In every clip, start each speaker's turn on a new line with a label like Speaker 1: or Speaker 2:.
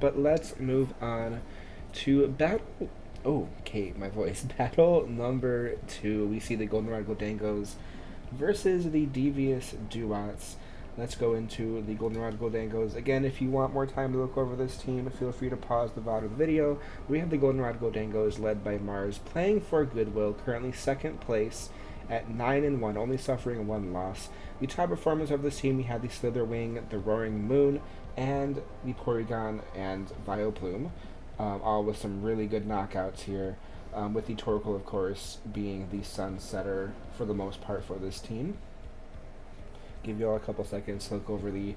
Speaker 1: But let's move on to battle. Oh, okay, my voice. Battle number 2. We see the Goldenrod Gholdengos versus the Devious Dewotts. Let's go into the Goldenrod Gholdengos. Again, if you want more time to look over this team, feel free to pause the VOD of the video. We have the Goldenrod Gholdengos led by Mars, playing for Goodwill, currently second place at 9-1, only suffering one loss. The top performers of this team, we have the Slitherwing, the Roaring Moon, and the Porygon and Vileplume, all with some really good knockouts here, with the Torkoal, of course, being the Sunsetter for the most part for this team. Give you all a couple seconds to look over the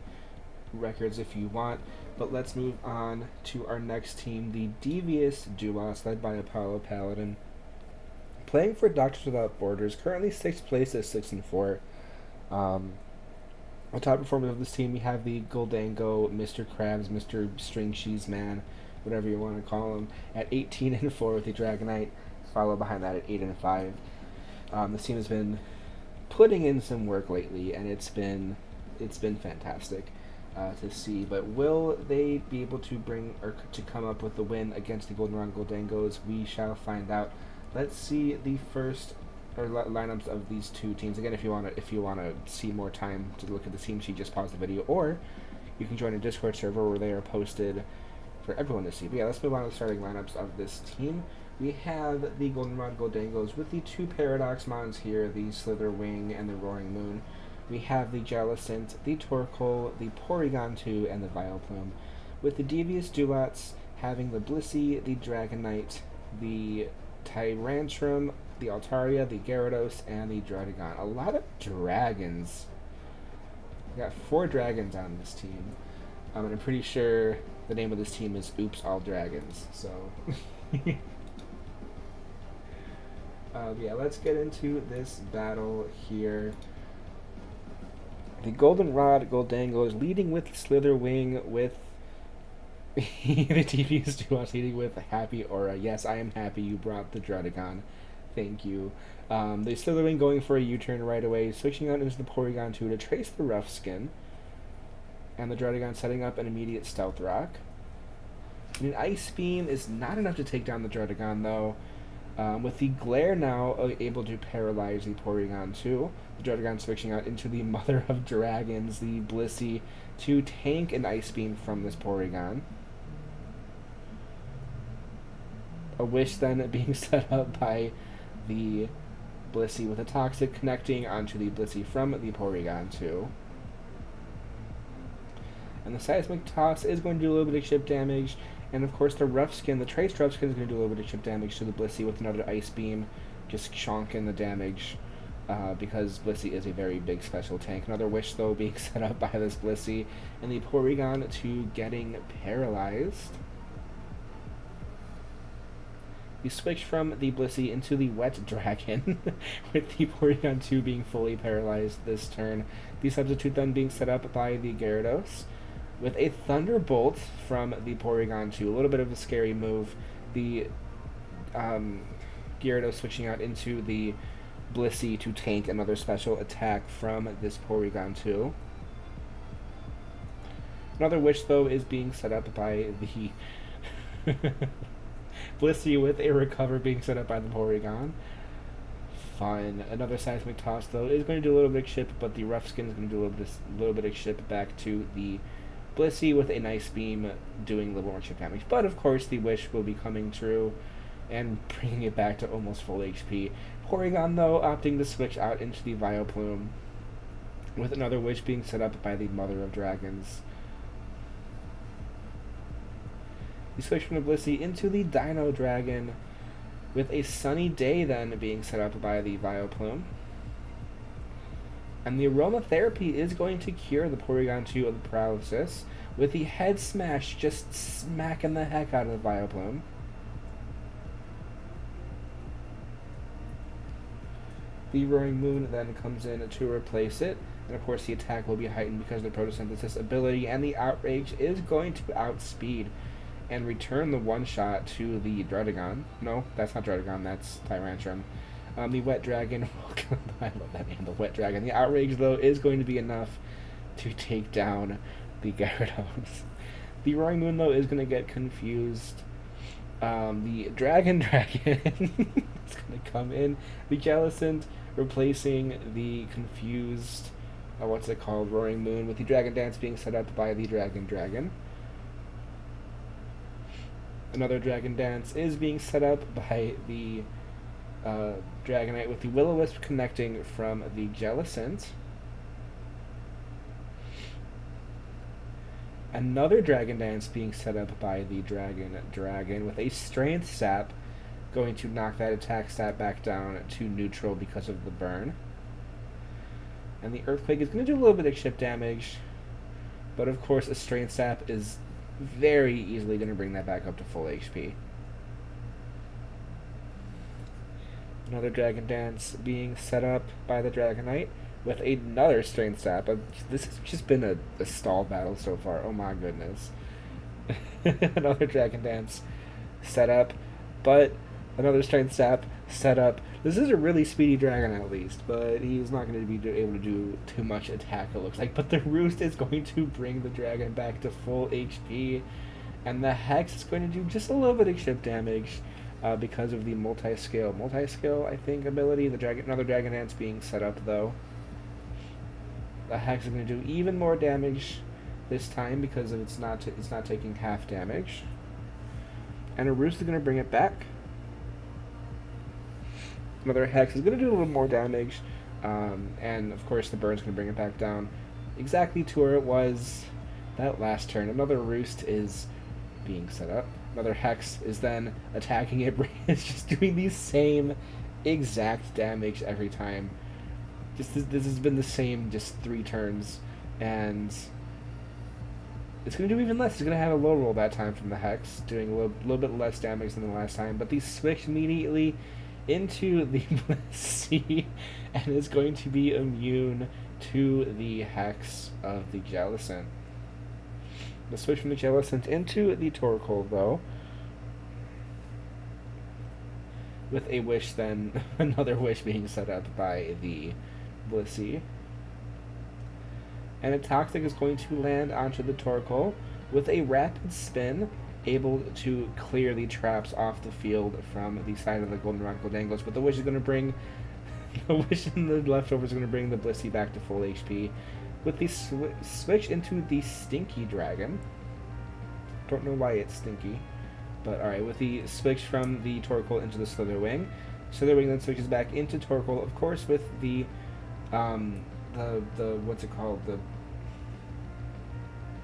Speaker 1: records if you want, but let's move on to our next team, the Devious Dewotts, led by Apollo Paladin, playing for Doctors Without Borders, currently 6th place at 6-4. The top performers of this team, we have the Gholdengo, Mr. Krabs, Mr. String Cheese Man, whatever you want to call him, at 18-4 with the Dragonite, followed behind that at 8-5. This team has been putting in some work lately, and it's been fantastic to see. But will they be able to bring or to come up with the win against the Goldenrod Gholdengos? We shall find out. Let's see the first lineups of these two teams. Again, if you want to see more time to look at the team sheet, just pause the video, or you can join a Discord server where they are posted for everyone to see. But yeah, let's move on to the starting lineups of this team. We have the Goldenrod Gholdengos with the two Paradox Mons here, the Slitherwing and the Roaring Moon. We have the Jellicent, the Torkoal, the Porygon 2, and the Vileplume. With the Devious Dewotts having the Blissey, the Dragonite, the Tyrantrum, the Altaria, the Gyarados, and the Druddigon. A lot of dragons. We got 4 dragons on this team. And I'm pretty sure the name of this team is Oops All Dragons. So yeah, let's get into this battle here. The Goldenrod Gholdengos leading with Slitherwing, with the Devious Dewotts leading with Happy Aura. Yes, I am happy you brought the Druddigon. Thank you. The Slitherwing going for a U-turn right away, switching out into the Porygon 2 to trace the Rough Skin. And the Druddigon setting up an immediate Stealth Rock. And an Ice Beam is not enough to take down the Druddigon, though. With the Glare now able to paralyze the Porygon 2. The Druddigon switching out into the Mother of Dragons, the Blissey, to tank an Ice Beam from this Porygon. A Wish then being set up by the Blissey with a Toxic connecting onto the Blissey from the Porygon 2. And the Seismic Toss is going to do a little bit of chip damage. And of course the Rough Skin, the Trace Rough Skin is going to do a little bit of chip damage to the Blissey with another Ice Beam, just chonking the damage because Blissey is a very big special tank. Another Wish though being set up by this Blissey, and the Porygon 2 getting paralyzed. We switch from the Blissey into the Wet Dragon, with the Porygon 2 being fully paralyzed this turn. The substitute then being set up by the Gyarados, with a Thunderbolt from the Porygon 2. A little bit of a scary move. The Gyarados switching out into the Blissey to tank another special attack from this Porygon 2. Another Wish, though, is being set up by the Blissey with a Recover being set up by the Porygon. Fine. Another Seismic Toss, though, is going to do a little bit of chip, but the Rough Skin is going to do a little bit of chip back to the Blissey with a Nice Beam doing a little more chip damage. But, of course, the Wish will be coming true and bringing it back to almost full HP. Porygon, though, opting to switch out into the Vileplume, with another Wish being set up by the Mother of Dragons. We switch from the Blissey into the Dino Dragon, with a Sunny Day then being set up by the Vileplume. And the Aromatherapy is going to cure the Porygon 2 of the paralysis, with the Head Smash just smacking the heck out of the Vileplume. The Roaring Moon then comes in to replace it, and of course the attack will be heightened because of the Photosynthesis ability, and the Outrage is going to outspeed and return the one-shot to the Druddigon. No, that's not Druddigon, that's Tyrantrum. The Wet Dragon, I love that name, the Wet Dragon. The Outrage, though, is going to be enough to take down the Gyarados. The Roaring Moon, though, is going to get confused. The Dragon is going to come in. The Jellicent replacing the confused, what's it called, Roaring Moon, with the Dragon Dance being set up by the Dragon. Another Dragon Dance is being set up by the Dragonite, with the Will-O-Wisp connecting from the Jellicent. Another Dragon Dance being set up by the Dragon, with a Strength Sap going to knock that attack stat back down to neutral because of the burn. And the Earthquake is going to do a little bit of chip damage, but of course a Strength Sap is very easily going to bring that back up to full HP. Another Dragon Dance being set up by the Dragonite with another Strength Sap. This has just been a stall battle so far. Oh my goodness. Another Dragon Dance set up, but another Strength Sap set up. This is a really speedy dragon at least, but he's not going to be able to do too much attack, it looks like. But the Roost is going to bring the dragon back to full HP, and the Hex is going to do just a little bit of chip damage because of the multi-scale, I think, ability. Another Dragon Dance being set up, though. The Hex is going to do even more damage this time because of it's not taking half damage. And a Roost is going to bring it back. Another Hex is going to do a little more damage, and of course the Burn's going to bring it back down exactly to where it was that last turn. Another Roost is being set up. Another Hex is then attacking it. It's just doing the same exact damage every time. This has been the same just 3 turns, and it's going to do even less. It's going to have a low roll that time from the Hex, doing a little bit less damage than the last time, but these switch immediately into the Blissey, and is going to be immune to the Hex of the Jellicent. The switch from the Jellicent into the Torkoal, though, with a Wish then, another Wish being set up by the Blissey. And a Toxic is going to land onto the Torkoal with a Rapid Spin, able to clear the traps off the field from the side of the Goldenrod Gholdengos. But the Wish is going to bring, the Wish and the leftovers are going to bring the Blissey back to full HP. With the switch into the Stinky Dragon. Don't know why it's stinky, but alright. With the switch from the Torkoal into the Slitherwing. Slitherwing then switches back into Torkoal, of course, with the what's it called? The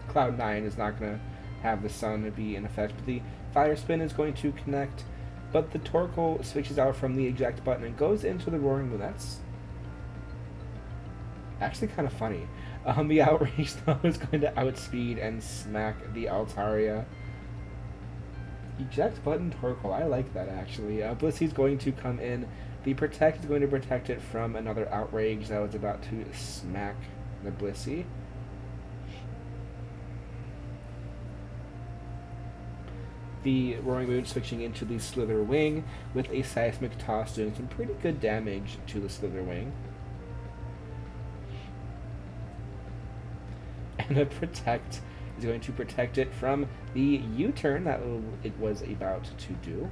Speaker 1: Cloud 9 is not going to have the Sun be in effect, but the Fire Spin is going to connect, but the Torkoal switches out from the eject button and goes into the Roaring Moon. That's actually kind of funny. The Outrage, though, is going to outspeed and smack the Altaria. Eject button Torkoal, I like that actually. Blissey's going to come in. The Protect is going to protect it from another Outrage that was about to smack the Blissey. The Roaring Moon switching into the Slitherwing with a Seismic Toss, doing some pretty good damage to the Slitherwing. And a Protect is going to protect it from the U-turn that it was about to do.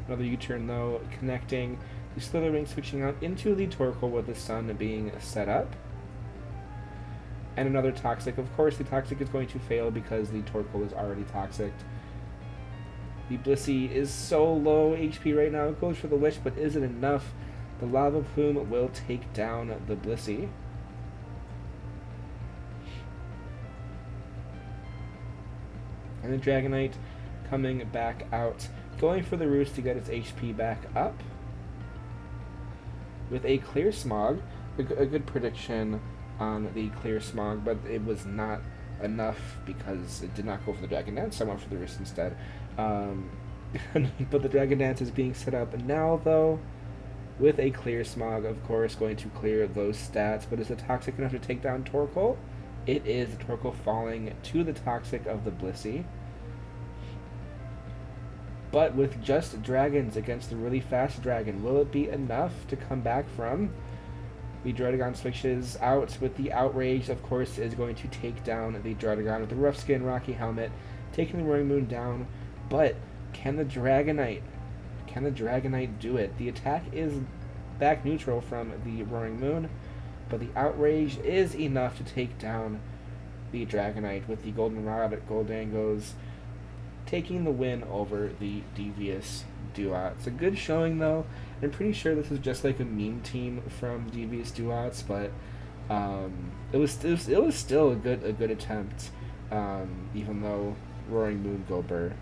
Speaker 1: Another U-turn, though, connecting the Slitherwing, switching out into the Torkoal with the Sun being set up. And another Toxic. Of course, the Toxic is going to fail because the Torkoal is already toxic. The Blissey is so low HP right now. It goes for the Wish, but is it enough? The Lava Plume will take down the Blissey. And the Dragonite coming back out, going for the Roost to get its HP back up. With a Clear Smog, a good prediction on the Clear Smog, but it was not enough because it did not go for the Dragon Dance, so I went for the Roost instead. But the Dragon Dance is being set up now, though, with a Clear Smog, of course, going to clear those stats. But is it toxic enough to take down Torkoal? It is. Torkoal falling to the Toxic of the Blissey. But with just dragons against the really fast dragon, will it be enough to come back from? The Dredagon switches out with the Outrage, of course, is going to take down the Dredagon with the Rough Skin Rocky Helmet, taking the Roaring Moon down. But can the Dragonite do it? The attack is back neutral from the Roaring Moon, but the Outrage is enough to take down the Dragonite with the Goldenrod Gholdengos, taking the win over the Devious Dewotts. A good showing, though. I'm pretty sure this is just like a meme team from Devious Dewotts, but it was still a good attempt, even though Roaring Moon Go Burr.